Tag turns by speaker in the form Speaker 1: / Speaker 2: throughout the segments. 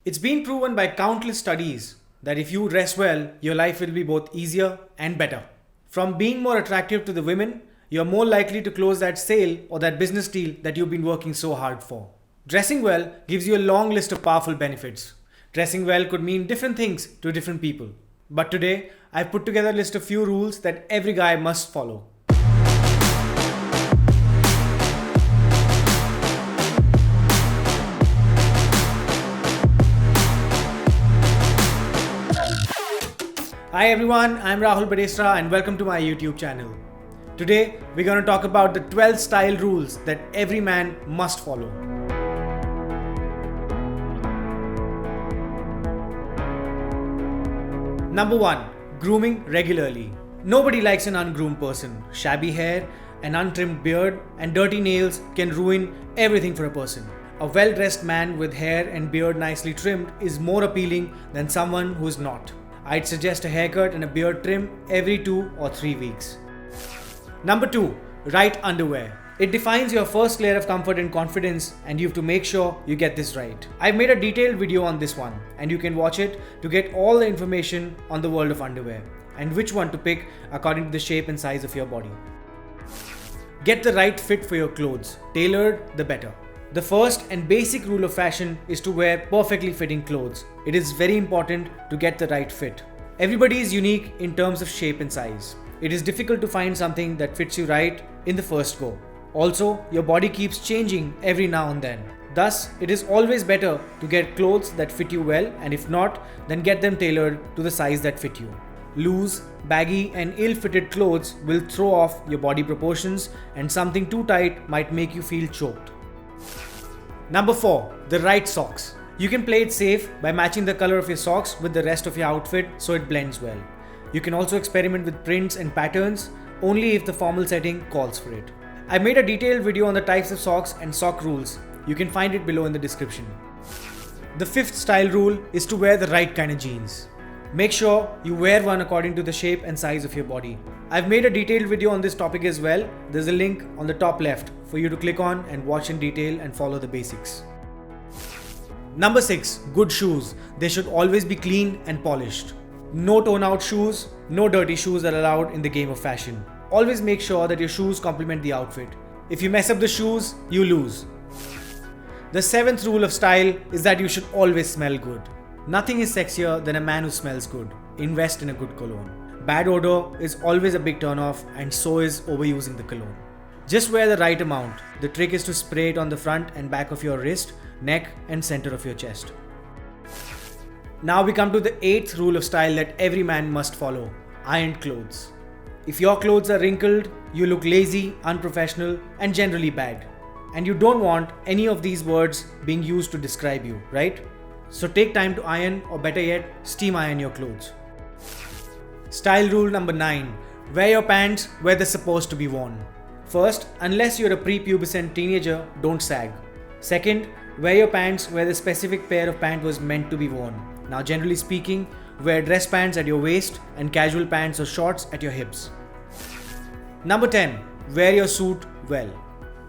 Speaker 1: It's been proven by countless studies that if you dress well, your life will be both easier and better. From being more attractive to the women, you're more likely to close that sale or that business deal that you've been working so hard for. Dressing well gives you a long list of powerful benefits. Dressing well could mean different things to different people. But today, I've put together a list of few rules that every guy must follow. Hi everyone, I'm Rahul Badesra and welcome to my YouTube channel. Today, we're going to talk about the 12 style rules that every man must follow. Number 1. Grooming regularly. Nobody likes an ungroomed person. Shabby hair, an untrimmed beard, and dirty nails can ruin everything for a person. A well-dressed man with hair and beard nicely trimmed is more appealing than someone who is not. I'd suggest a haircut and a beard trim every 2 or 3 weeks. Number 2. Right underwear. It defines your first layer of comfort and confidence, and you have to make sure you get this right. I've made a detailed video on this one, and you can watch it to get all the information on the world of underwear and which one to pick according to the shape and size of your body. Get the right fit for your clothes. Tailored, the better. The first and basic rule of fashion is to wear perfectly fitting clothes. It is very important to get the right fit. Everybody is unique in terms of shape and size. It is difficult to find something that fits you right in the first go. Also, your body keeps changing every now and then. Thus, it is always better to get clothes that fit you well, and if not, then get them tailored to the size that fit you. Loose, baggy and ill-fitted clothes will throw off your body proportions, and something too tight might make you feel choked. Number 4. The right socks. You can play it safe by matching the color of your socks with the rest of your outfit so it blends well. You can also experiment with prints and patterns only if the formal setting calls for it. I made a detailed video on the types of socks and sock rules. You can find it below in the description. The 5th style rule is to wear the right kind of jeans. Make sure you wear one according to the shape and size of your body. I've made a detailed video on this topic as well. There's a link on the top left for you to click on and watch in detail and follow the basics. Number 6. Good shoes. They should always be clean and polished. No torn out shoes, no dirty shoes are allowed in the game of fashion. Always make sure that your shoes complement the outfit. If you mess up the shoes, you lose. The 7th rule of style is that you should always smell good. Nothing is sexier than a man who smells good. Invest in a good cologne. Bad odor is always a big turn-off, and so is overusing the cologne. Just wear the right amount. The trick is to spray it on the front and back of your wrist, neck and center of your chest. Now we come to the 8th rule of style that every man must follow. Ironed clothes. If your clothes are wrinkled, you look lazy, unprofessional and generally bad. And you don't want any of these words being used to describe you, right? So take time to iron, or better yet, steam iron your clothes. Style rule number 9. Wear your pants where they're supposed to be worn. First, unless you're a prepubescent teenager, don't sag. Second, wear your pants where the specific pair of pants was meant to be worn. Now generally speaking, wear dress pants at your waist and casual pants or shorts at your hips. Number 10. Wear your suit well.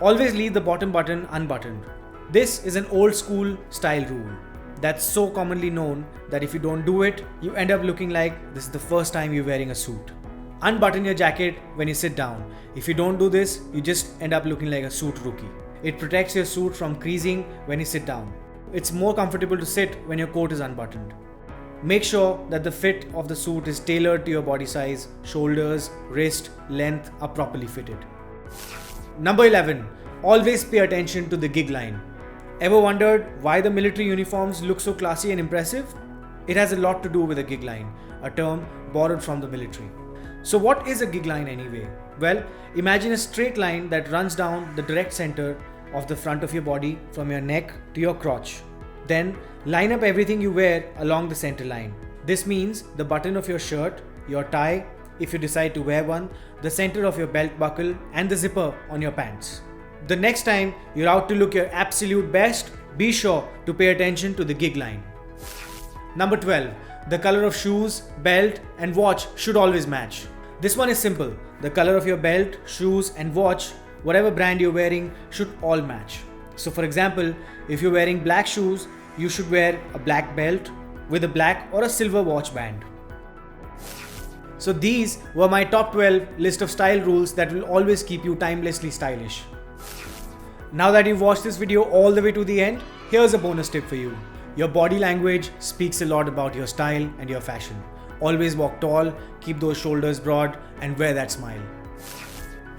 Speaker 1: Always leave the bottom button unbuttoned. This is an old school style rule that's so commonly known that if you don't do it, you end up looking like this is the first time you're wearing a suit. Unbutton your jacket when you sit down. If you don't do this, you just end up looking like a suit rookie. It protects your suit from creasing when you sit down. It's more comfortable to sit when your coat is unbuttoned. Make sure that the fit of the suit is tailored to your body size. Shoulders, wrist, length are properly fitted. Number 11. Always pay attention to the gig line. Ever wondered why the military uniforms look so classy and impressive? It has a lot to do with a gig line, a term borrowed from the military. So what is a gig line anyway? Well, imagine a straight line that runs down the direct center of the front of your body from your neck to your crotch. Then line up everything you wear along the center line. This means the button of your shirt, your tie, if you decide to wear one, the center of your belt buckle and the zipper on your pants. The next time you're out to look your absolute best, be sure to pay attention to the gig line. Number 12. The color of shoes, belt and watch should always match. This one is simple. The color of your belt, shoes and watch, whatever brand you're wearing, should all match. So for example, if you're wearing black shoes, you should wear a black belt with a black or a silver watch band. So these were my top 12 list of style rules that will always keep you timelessly stylish. Now that you've watched this video all the way to the end, here's a bonus tip for you. Your body language speaks a lot about your style and your fashion. Always walk tall, keep those shoulders broad, and wear that smile.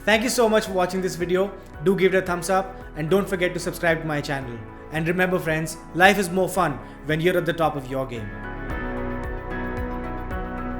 Speaker 1: Thank you so much for watching this video. Do give it a thumbs up and don't forget to subscribe to my channel. And remember friends, life is more fun when you're at the top of your game.